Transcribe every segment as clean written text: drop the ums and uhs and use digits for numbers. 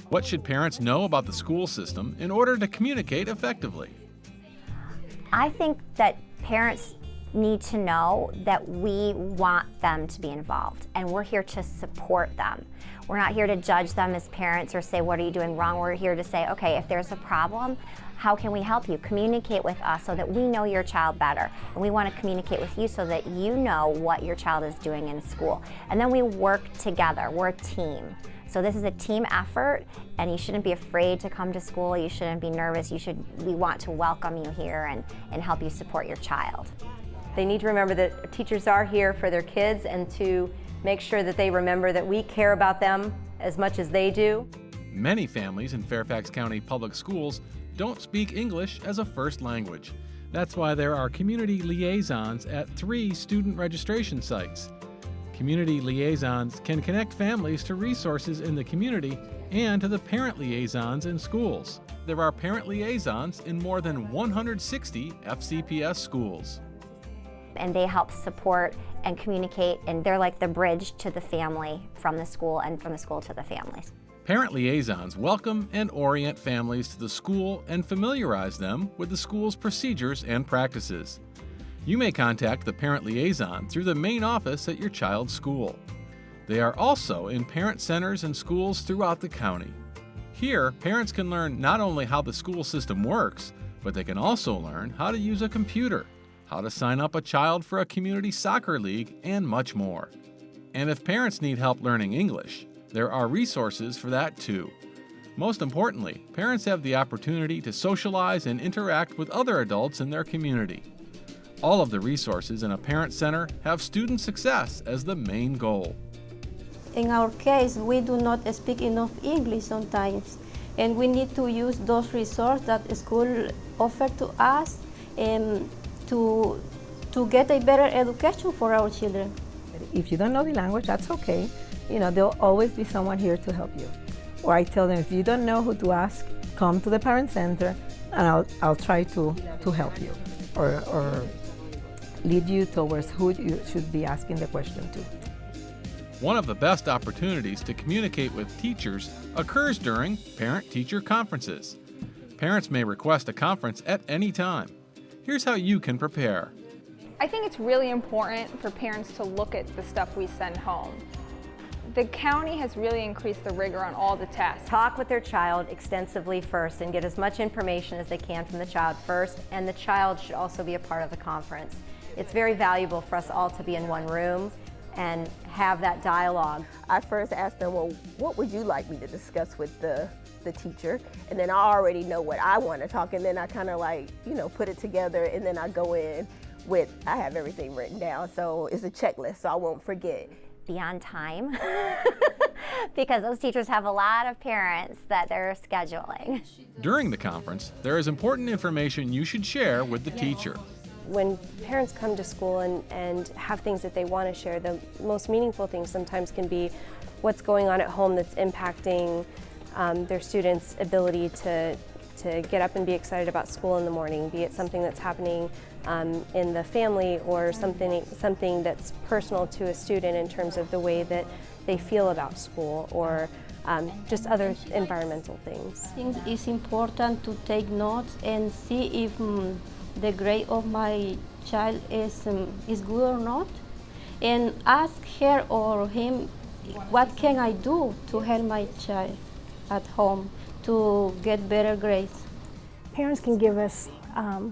What should parents know about the school system in order to communicate effectively? I think that parents need to know that we want them to be involved and we're here to support them. We're not here to judge them as parents or say, what are you doing wrong? We're here to say, okay, if there's a problem, how can we help you? Communicate with us so that we know your child better. And we want to communicate with you so that you know what your child is doing in school. And then we work together. We're a team. So this is a team effort, and you shouldn't be afraid to come to school. You shouldn't be nervous. We want to welcome you here and help you support your child. They need to remember that teachers are here for their kids and to make sure that they remember that we care about them as much as they do. Many families in Fairfax County Public Schools don't speak English as a first language. That's why there are community liaisons at 3 student registration sites. Community liaisons can connect families to resources in the community and to the parent liaisons in schools. There are parent liaisons in more than 160 FCPS schools. And they help support and communicate, and they're like the bridge to the family from the school and from the school to the families. Parent liaisons welcome and orient families to the school and familiarize them with the school's procedures and practices. You may contact the parent liaison through the main office at your child's school. They are also in parent centers and schools throughout the county. Here, parents can learn not only how the school system works, but they can also learn how to use a computer, how to sign up a child for a community soccer league, and much more. And if parents need help learning English, there are resources for that too. Most importantly, parents have the opportunity to socialize and interact with other adults in their community. All of the resources in a parent center have student success as the main goal. In our case, we do not speak enough English sometimes, and we need to use those resources that the school offer to us to get a better education for our children. If you don't know the language, that's okay. There'll always be someone here to help you. Or I tell them, if you don't know who to ask, come to the parent center and I'll try to help you or lead you towards who you should be asking the question to. One of the best opportunities to communicate with teachers occurs during parent-teacher conferences. Parents may request a conference at any time. Here's how you can prepare. I think it's really important for parents to look at the stuff we send home. The county has really increased the rigor on all the tests. Talk with their child extensively first and get as much information as they can from the child first, and the child should also be a part of the conference. It's very valuable for us all to be in one room and have that dialogue. I first asked them, well, what would you like me to discuss with the teacher? And then I already know what I want to talk, and then I kind of put it together, and then I go in I have everything written down, so it's a checklist, so I won't forget. Be on time because those teachers have a lot of parents that they're scheduling. During the conference, there is important information you should share with the teacher. When parents come to school and have things that they want to share, the most meaningful things sometimes can be what's going on at home that's impacting their students' ability to get up and be excited about school in the morning, be it something that's happening in the family or something that's personal to a student in terms of the way that they feel about school, or just other environmental things. I think it's important to take notes and see if the grade of my child is good or not, and ask her or him, what can I do to help my child at home to get better grades? Parents can give us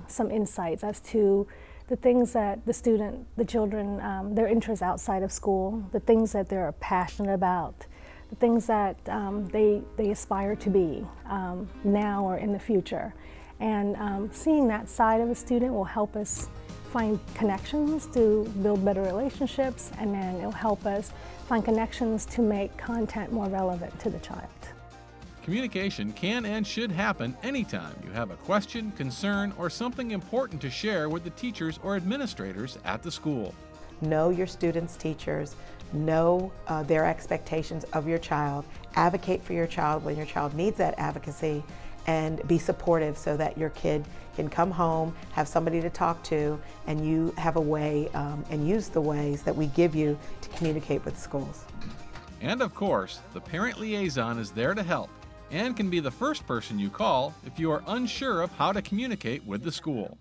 some insights as to the things that the children, their interests outside of school, the things that they're passionate about, the things that they aspire to be now or in the future. And seeing that side of a student will help us find connections to build better relationships, and then it'll help us find connections to make content more relevant to the child. Communication can and should happen anytime you have a question, concern, or something important to share with the teachers or administrators at the school. Know your students' teachers, know their expectations of your child, advocate for your child when your child needs that advocacy, and be supportive so that your kid can come home, have somebody to talk to, and you have a way and use the ways that we give you to communicate with schools. And of course, the parent liaison is there to help and can be the first person you call if you are unsure of how to communicate with the school.